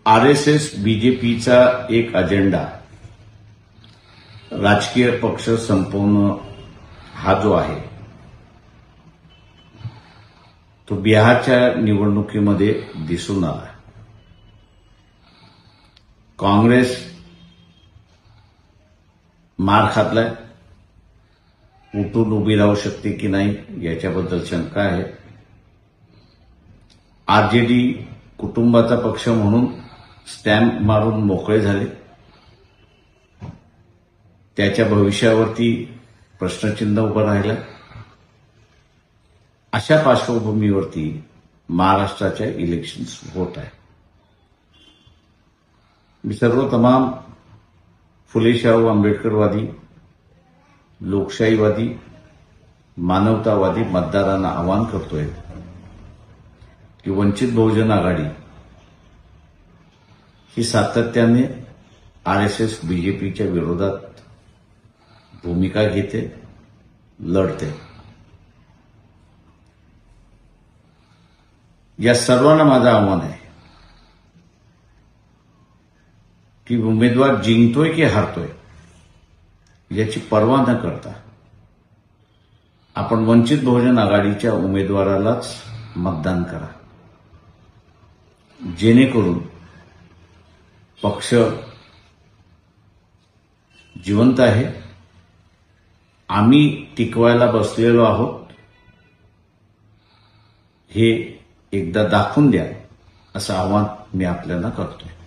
RSS बीजेपीचा एक agenda राजकीय पक्ष संपवणं हा जो आहे तो बिहारच्या निवडणुकीमध्ये दिसून आला. काँग्रेस मार खातलाय, उठून उभी राहू शकते की नाही याच्याबद्दल शंका आहे. आरजेडी कुटुंबाचा पक्ष म्हणून स्टॅम्प मारून मोकळे झाले. त्याच्या भविष्यावरती प्रश्नचिन्ह उभं राहिलं. अशा पार्श्वभूमीवरती महाराष्ट्राच्या इलेक्शन्स होत आहे. मी सर्व तमाम फुले शाहू आंबेडकरवादी, लोकशाहीवादी, मानवतावादी मतदारांना आवाहन करतोय की वंचित बहुजन आघाडी ही सातत्याने आरएसएस बीजेपीच्या विरोधात भूमिका घेते, लढते. या सर्वांना माझं आव्हान आहे की उमेदवार जिंकतोय की हारतोय याची पर्वा न करता आपण वंचित बहुजन आघाडीच्या उमेदवारालाच मतदान करा, जेणेकरून पक्ष जिवंत आहे, आम्ही टिकवायला बसलेलो आहोत हे एकदा दाखवून द्या, असं आवाहन मी आपल्याला करतोय.